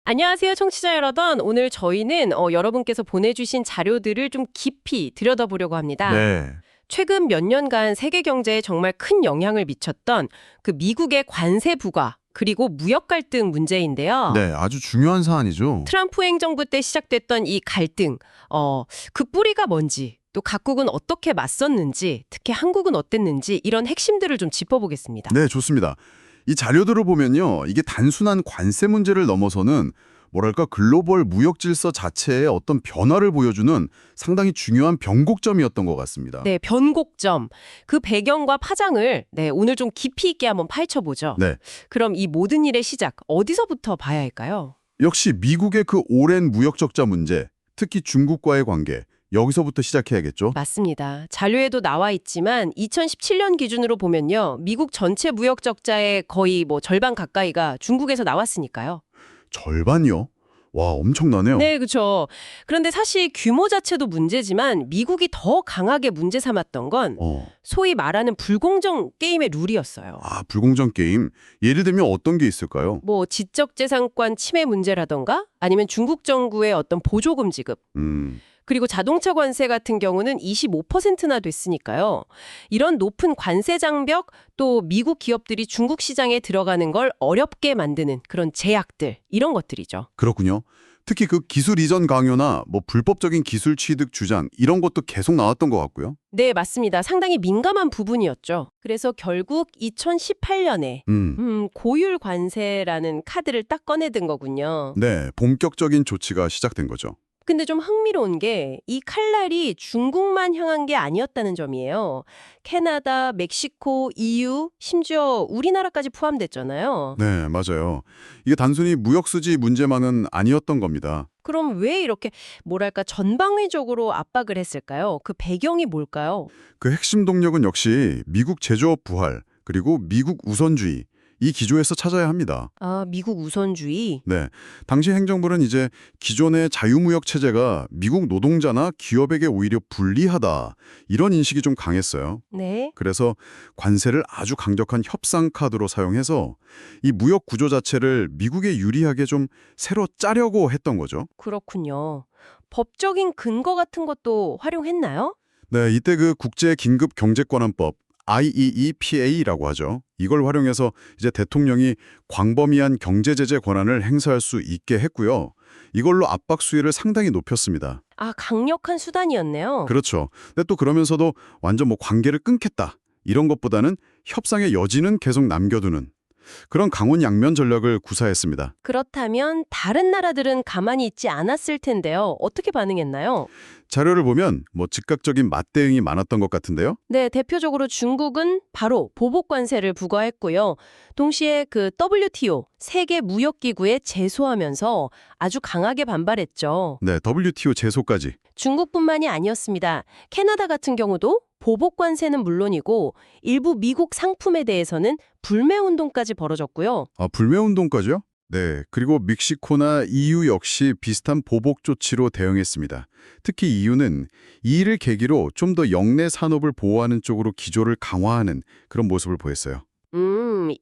안녕하세요, 청취자 여러분. 오늘 저희는 여러분께서 보내주신 자료들을 좀 깊이 들여다보려고 합니다. 네, 최근 몇 년간 세계 경제에 정말 큰 영향을 미쳤던 그 미국의 관세 부과 그리고 무역 갈등 문제인데요. 네, 아주 중요한 사안이죠. 트럼프 행정부 때 시작됐던 이 갈등, 그 뿌리가 뭔지, 또 각국은 어떻게 맞섰는지, 특히 한국은 어땠는지 이런 핵심들을 좀 짚어보겠습니다. 네, 좋습니다. 이 자료들을 보면요, 이게 단순한 관세 문제를 넘어서는 뭐랄까 글로벌 무역 질서 자체의 어떤 변화를 보여주는 상당히 중요한 변곡점이었던 것 같습니다. 네, 변곡점. 그 배경과 파장을 오늘 좀 깊이 있게 한번 파헤쳐보죠. 네, 그럼 이 모든 일의 시작, 어디서부터 봐야 할까요? 역시 미국의 그 오랜 무역 적자 문제, 특히 중국과의 관계, 여기서부터 시작해야겠죠. 맞습니다. 자료에도 나와 있지만 2017년 기준으로 보면요. 미국 전체 무역 적자의 거의 절반 가까이가 중국에서 나왔으니까요. 절반이요? 와, 엄청나네요. 네, 그렇죠. 그런데 사실 규모 자체도 문제지만 미국이 더 강하게 문제 삼았던 건 소위 말하는 불공정 게임의 룰이었어요. 불공정 게임. 예를 들면 어떤 게 있을까요? 지적재산권 침해 문제라던가 아니면 중국 정부의 어떤 보조금 지급 그리고 자동차 관세 같은 경우는 25%나 됐으니까요. 이런 높은 관세 장벽 또 미국 기업들이 중국 시장에 들어가는 걸 어렵게 만드는 그런 제약들 이런 것들이죠. 그렇군요. 특히 그 기술 이전 강요나 불법적인 기술 취득 주장 이런 것도 계속 나왔던 것 같고요. 네, 맞습니다. 상당히 민감한 부분이었죠. 그래서 결국 2018년에 고율 관세라는 카드를 딱 꺼내든 거군요. 네, 본격적인 조치가 시작된 거죠. 근데 좀 흥미로운 게 이 칼날이 중국만 향한 게 아니었다는 점이에요. 캐나다, 멕시코, EU, 심지어 우리나라까지 포함됐잖아요. 네, 맞아요. 이게 단순히 무역 수지 문제만은 아니었던 겁니다. 그럼 왜 이렇게 뭐랄까 전방위적으로 압박을 했을까요? 그 배경이 뭘까요? 그 핵심 동력은 역시 미국 제조업 부활, 그리고 미국 우선주의, 이 기조에서 찾아야 합니다. 아, 미국 우선주의? 네, 당시 행정부는 이제 기존의 자유무역 체제가 미국 노동자나 기업에게 오히려 불리하다, 이런 인식이 좀 강했어요. 네. 그래서 관세를 아주 강력한 협상 카드로 사용해서 이 무역 구조 자체를 미국에 유리하게 좀 새로 짜려고 했던 거죠. 그렇군요. 법적인 근거 같은 것도 활용했나요? 네, 이때 그 국제 긴급 경제권한법 IEEPA라고 하죠. 이걸 활용해서 이제 대통령이 광범위한 경제 제재 권한을 행사할 수 있게 했고요. 이걸로 압박 수위를 상당히 높였습니다. 아, 강력한 수단이었네요. 그렇죠. 근데 또 그러면서도 완전 관계를 끊겠다, 이런 것보다는 협상의 여지는 계속 남겨두는 그런 강원 양면 전략을 구사했습니다. 그렇다면 다른 나라들은 가만히 있지 않았을 텐데요. 어떻게 반응했나요? 자료를 보면 즉각적인 맞대응이 많았던 것 같은데요. 네, 대표적으로 중국은 바로 보복 관세를 부과했고요. 동시에 그 WTO, 세계 무역기구에 제소하면서 아주 강하게 반발했죠. 네, WTO 제소까지. 중국뿐만이 아니었습니다. 캐나다 같은 경우도 보복 관세는 물론이고 일부 미국 상품에 대해서는 불매 운동까지 벌어졌고요. 불매 운동까지요? 네, 그리고 멕시코나 EU 역시 비슷한 보복 조치로 대응했습니다. 특히 EU는 이 일을 계기로 좀 더 영내 산업을 보호하는 쪽으로 기조를 강화하는 그런 모습을 보였어요.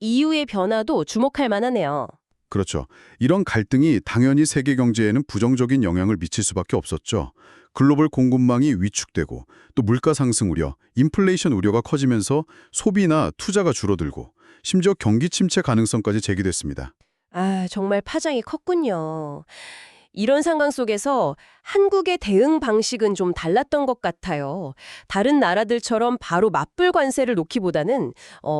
EU의 변화도 주목할 만하네요. 그렇죠. 이런 갈등이 당연히 세계 경제에는 부정적인 영향을 미칠 수밖에 없었죠. 글로벌 공급망이 위축되고 또 물가 상승 우려, 인플레이션 우려가 커지면서 소비나 투자가 줄어들고 심지어 경기 침체 가능성까지 제기됐습니다. 아, 정말 파장이 컸군요. 이런 상황 속에서 한국의 대응 방식은 좀 달랐던 것 같아요. 다른 나라들처럼 바로 맞불 관세를 놓기보다는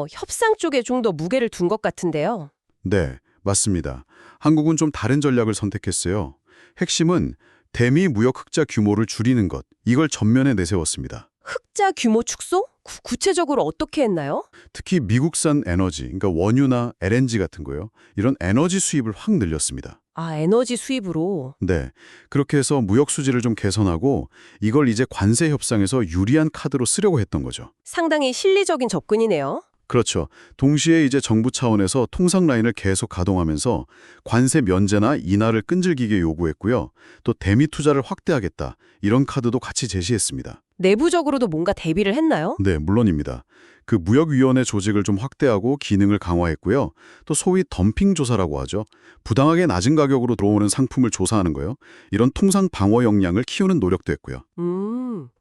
협상 쪽에 좀 더 무게를 둔 것 같은데요. 네, 맞습니다. 한국은 좀 다른 전략을 선택했어요. 핵심은 대미 무역 흑자 규모를 줄이는 것, 이걸 전면에 내세웠습니다. 흑자 규모 축소? 구체적으로 어떻게 했나요? 특히 미국산 에너지, 그러니까 원유나 LNG 같은 거요. 이런 에너지 수입을 확 늘렸습니다. 아, 에너지 수입으로. 네, 그렇게 해서 무역 수지를 좀 개선하고 이걸 이제 관세 협상에서 유리한 카드로 쓰려고 했던 거죠. 상당히 실리적인 접근이네요. 그렇죠. 동시에 이제 정부 차원에서 통상 라인을 계속 가동하면서 관세 면제나 인하를 끈질기게 요구했고요. 또 대미 투자를 확대하겠다, 이런 카드도 같이 제시했습니다. 내부적으로도 뭔가 대비를 했나요? 네, 물론입니다. 그 무역위원회 조직을 좀 확대하고 기능을 강화했고요. 또 소위 덤핑 조사라고 하죠. 부당하게 낮은 가격으로 들어오는 상품을 조사하는 거예요. 이런 통상 방어 역량을 키우는 노력도 했고요.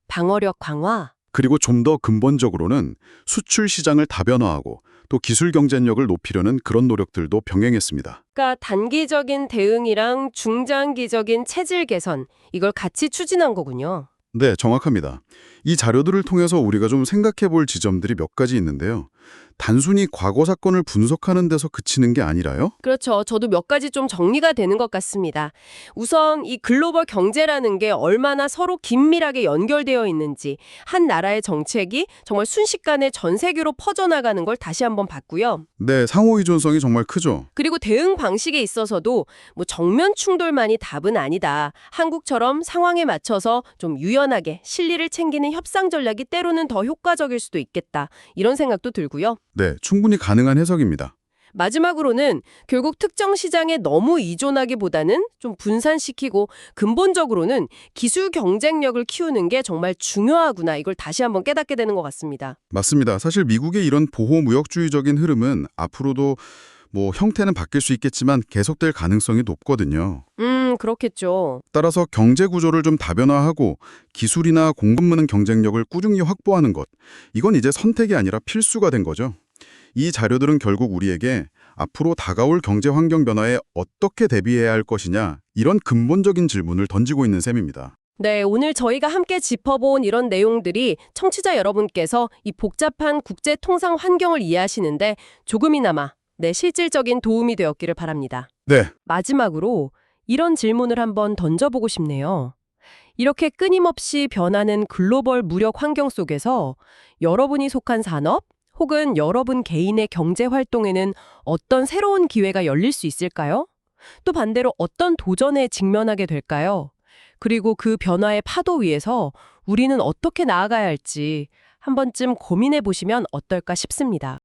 방어력 강화? 그리고 좀 더 근본적으로는 수출 시장을 다변화하고 또 기술 경쟁력을 높이려는 그런 노력들도 병행했습니다. 그러니까 단기적인 대응이랑 중장기적인 체질 개선, 이걸 같이 추진한 거군요. 네, 정확합니다. 이 자료들을 통해서 우리가 좀 생각해 볼 지점들이 몇 가지 있는데요. 단순히 과거 사건을 분석하는 데서 그치는 게 아니라요. 그렇죠. 저도 몇 가지 좀 정리가 되는 것 같습니다. 우선 이 글로벌 경제라는 게 얼마나 서로 긴밀하게 연결되어 있는지, 한 나라의 정책이 정말 순식간에 전 세계로 퍼져나가는 걸 다시 한번 봤고요. 네, 상호 의존성이 정말 크죠. 그리고 대응 방식에 있어서도 뭐 정면 충돌만이 답은 아니다. 한국처럼 상황에 맞춰서 좀 유연하게 실리를 챙기는 협상 전략이 때로는 더 효과적일 수도 있겠다. 이런 생각도 들고요. 네, 충분히 가능한 해석입니다. 마지막으로는 결국 특정 시장에 너무 의존하기보다는 좀 분산시키고 근본적으로는 기술 경쟁력을 키우는 게 정말 중요하구나. 이걸 다시 한번 깨닫게 되는 것 같습니다. 맞습니다. 사실 미국의 이런 보호무역주의적인 흐름은 앞으로도 형태는 바뀔 수 있겠지만 계속될 가능성이 높거든요. 그렇겠죠. 따라서 경제 구조를 좀 다변화하고 기술이나 공급망 경쟁력을 꾸준히 확보하는 것, 이건 이제 선택이 아니라 필수가 된 거죠. 이 자료들은 결국 우리에게 앞으로 다가올 경제 환경 변화에 어떻게 대비해야 할 것이냐, 이런 근본적인 질문을 던지고 있는 셈입니다. 네, 오늘 저희가 함께 짚어본 이런 내용들이 청취자 여러분께서 이 복잡한 국제 통상 환경을 이해하시는데 조금이나마 실질적인 도움이 되었기를 바랍니다. 네. 마지막으로 이런 질문을 한번 던져보고 싶네요. 이렇게 끊임없이 변하는 글로벌 무역 환경 속에서 여러분이 속한 산업 혹은 여러분 개인의 경제 활동에는 어떤 새로운 기회가 열릴 수 있을까요? 또 반대로 어떤 도전에 직면하게 될까요? 그리고 그 변화의 파도 위에서 우리는 어떻게 나아가야 할지 한 번쯤 고민해 보시면 어떨까 싶습니다.